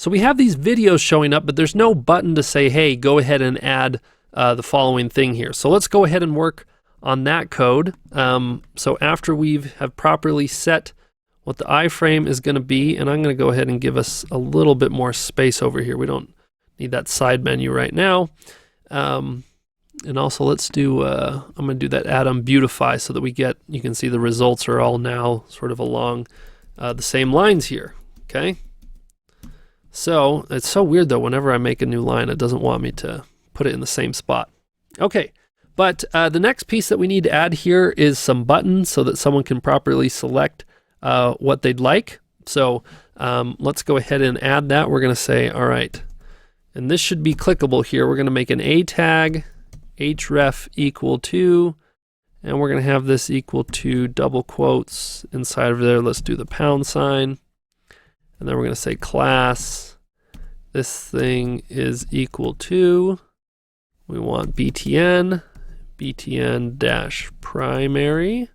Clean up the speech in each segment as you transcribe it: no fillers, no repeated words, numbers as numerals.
So we have these videos showing up, but there's no button to say, hey, go ahead and add the following thing here. So let's go ahead and work on that code. So after we have properly set what the iframe is going to be, and I'm going to go ahead and give us a little bit more space over here. We don't need that side menu right now. And also let's do, I'm going to do that atom beautify so that you can see the results are all now sort of along the same lines here, okay? So it's so weird though, whenever I make a new line, it doesn't want me to put it in the same spot. Okay, but the next piece that we need to add here is some buttons so that someone can properly select what they'd like. So let's go ahead and add that. We're going to say, all right, and this should be clickable here. We're going to make an A tag, href equal to, and we're going to have this equal to double quotes inside of there. Let's do the pound sign. And then we're going to say class, this thing is equal to, we want btn dash primary.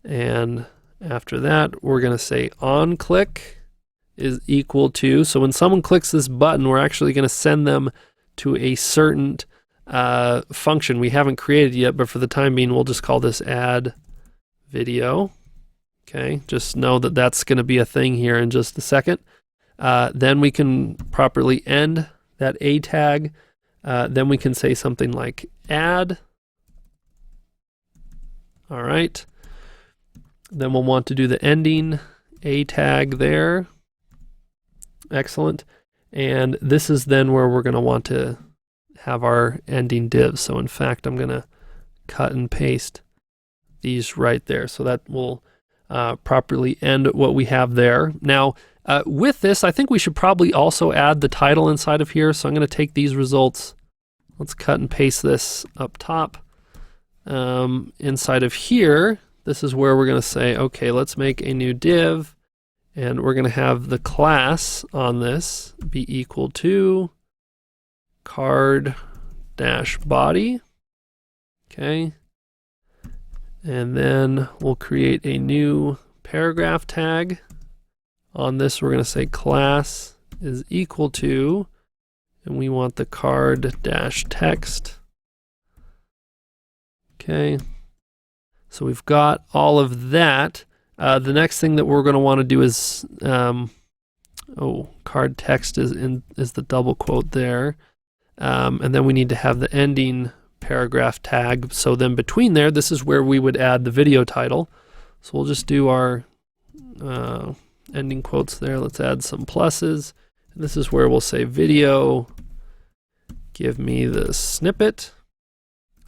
And after that, we're going to say onClick is equal to. So when someone clicks this button, we're actually going to send them to a certain function we haven't created yet, but for the time being, we'll just call this add video. Okay, just know that that's going to be a thing here in just a second. Then we can properly end that A tag. Then we can say something like add. All right. Then we'll want to do the ending A tag there. Excellent. And this is then where we're going to want to have our ending div. So in fact, I'm going to cut and paste these right there. So that will properly end what we have there. Now, with this, I think we should probably also add the title inside of here. So I'm going to take these results. Let's cut and paste this up top. Inside of here, this is where we're going to say, okay, let's make a new div. And we're going to have the class on this be equal to card-body. Okay. And then we'll create a new paragraph tag. On this, we're going to say class is equal to, and we want the card-text. Okay. So we've got all of that. The next thing that we're going to want to do is, card text is the double quote there. And then we need to have the ending paragraph tag. So then between there, this is where we would add the video title. So we'll just do our ending quotes there. Let's add some pluses. And this is where we'll say video, give me the snippet.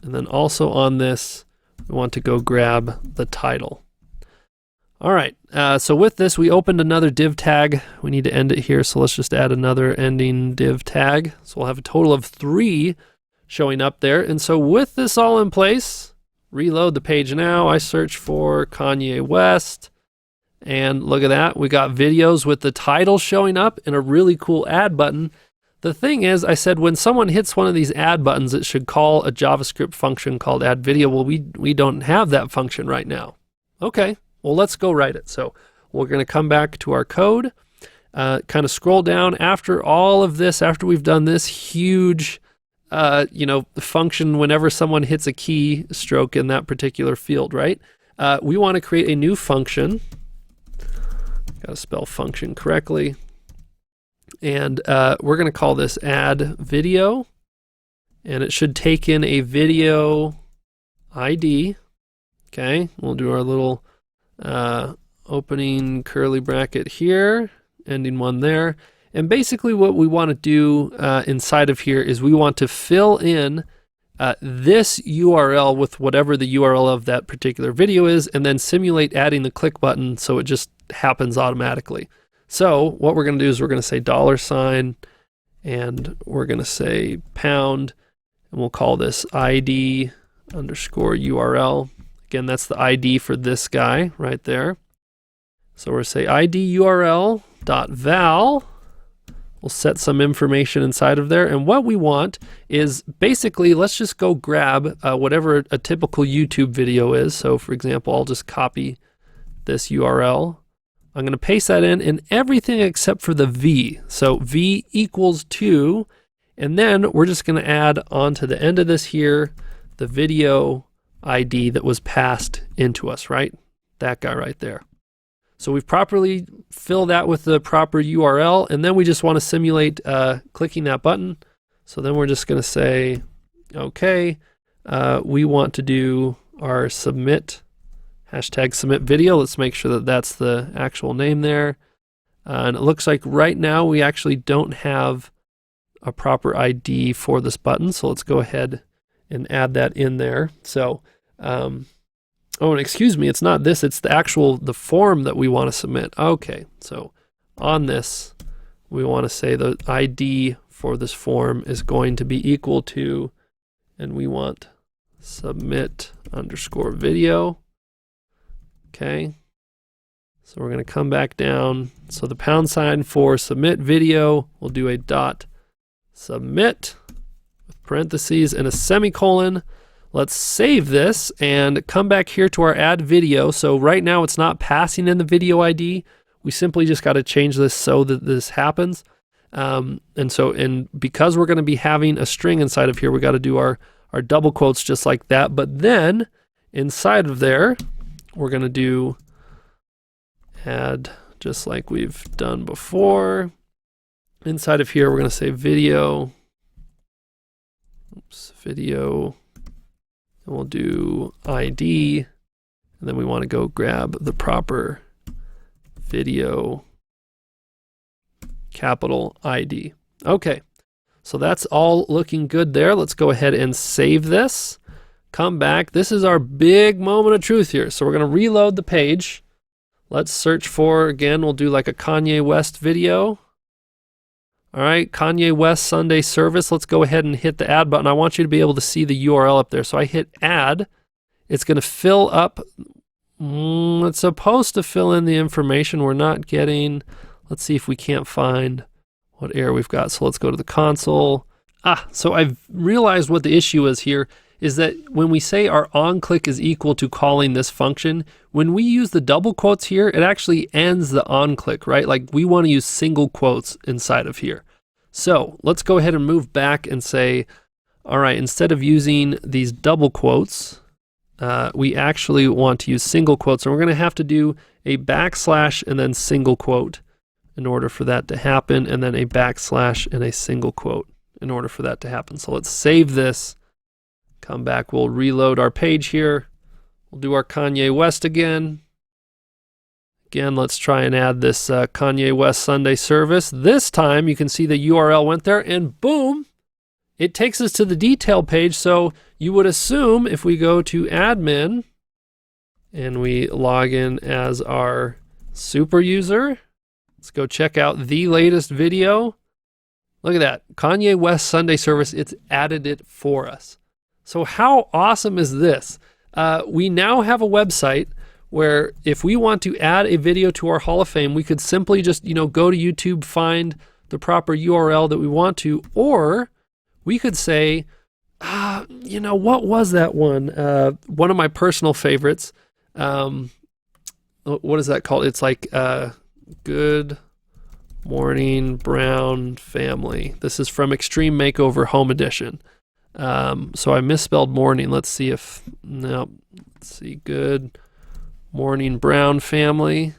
And then also on this, we want to go grab the title. All right, so with this, we opened another div tag. We need to end it here, so let's just add another ending div tag. So we'll have a total of 3 showing up there. And so with this all in place, reload the page now. I search for Kanye West, and look at that. We got videos with the title showing up and a really cool add button. The thing is, I said when someone hits one of these add buttons, it should call a JavaScript function called add video. Well, we don't have that function right now. Okay. Well, let's go write it. So we're going to come back to our code, kind of scroll down after all of this, after we've done this huge, function whenever someone hits a key stroke in that particular field, right? We want to create a new function. Got to spell function correctly. And we're going to call this add video. And it should take in a video ID. Okay, we'll do our little opening curly bracket here, ending one there. And basically what we want to do inside of here is we want to fill in this URL with whatever the URL of that particular video is, and then simulate adding the click button so it just happens automatically. So what we're going to do is we're going to say $, and we're going to say pound, and we'll call this ID underscore URL. Again, that's the ID for this guy right there. So we'll say ID URL dot val. We'll set some information inside of there. And what we want is basically, let's just go grab whatever a typical YouTube video is. So for example, I'll just copy this URL. I'm going to paste that in everything except for the V. So V equals 2, and then we're just going to add onto the end of this here the video ID that was passed into us, right? That guy right there. So we've properly filled that with the proper URL, and then we just want to simulate clicking that button. So then we're just going to say, okay, we want to do our submit, hashtag submit video. Let's make sure that that's the actual name there. And it looks like right now we actually don't have a proper ID for this button. So let's go ahead and add that in there. So, oh, and excuse me, it's not this, it's the form that we want to submit. Okay, so on this, we want to say the ID for this form is going to be equal to, and we want submit underscore video. Okay, so we're going to come back down. So the pound sign for submit video, we'll do a dot submit with parentheses and a semicolon. Let's save this and come back here to our add video. So right now it's not passing in the video ID. We simply just got to change this so that this happens. And because we're going to be having a string inside of here, we got to do our double quotes just like that. But then inside of there, we're going to do add just like we've done before. Inside of here, we're going to say video. Video. And we'll do ID, and then we want to go grab the proper video capital ID. Okay, so that's all looking good there. Let's go ahead and save this. Come back. This is our big moment of truth here. So we're going to reload the page. Let's search for, again, we'll do like a Kanye West video. All right, Kanye West Sunday service. Let's go ahead and hit the add button. I want you to be able to see the URL up there. So I hit add. It's going to fill up. It's supposed to fill in the information we're not getting. Let's see if we can't find what error we've got. So let's go to the console. So I've realized what the issue is here is that when we say our onClick is equal to calling this function, when we use the double quotes here, it actually ends the onClick, right? Like we want to use single quotes inside of here. So let's go ahead and move back and say, all right, instead of using these double quotes, we actually want to use single quotes. And we're going to have to do a backslash and then single quote in order for that to happen, and then a backslash and a single quote in order for that to happen. So let's save this. Come back, we'll reload our page here. We'll do our Kanye West again. Again, let's try and add this Kanye West Sunday service. This time you can see the URL went there and boom, it takes us to the detail page. So you would assume if we go to admin and we log in as our super user, let's go check out the latest video. Look at that, Kanye West Sunday service, it's added it for us. So how awesome is this? We now have a website where if we want to add a video to our Hall of Fame, we could simply just, go to YouTube, find the proper URL that we want to, or we could say, what was that one? One of my personal favorites. What is that called? It's like Good Morning Brown Family. This is from Extreme Makeover Home Edition. So I misspelled morning. Let's see if, no, let's see, Good Morning Brown Family.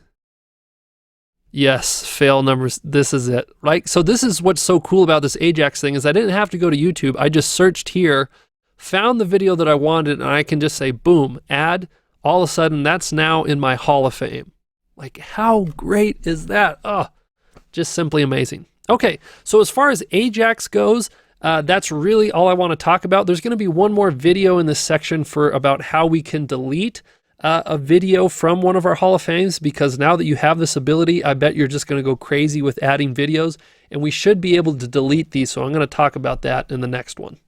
Yes, fail numbers. This is it, right? So this is what's so cool about this Ajax thing is I didn't have to go to YouTube. I just searched here, found the video that I wanted, and I can just say, boom, add. All of a sudden, that's now in my Hall of Fame. Like, how great is that? Oh, just simply amazing. Okay, so as far as Ajax goes, that's really all I want to talk about. There's going to be one more video in this section for about how we can delete a video from one of our Hall of Fames, because now that you have this ability, I bet you're just going to go crazy with adding videos, and we should be able to delete these. So I'm going to talk about that in the next one.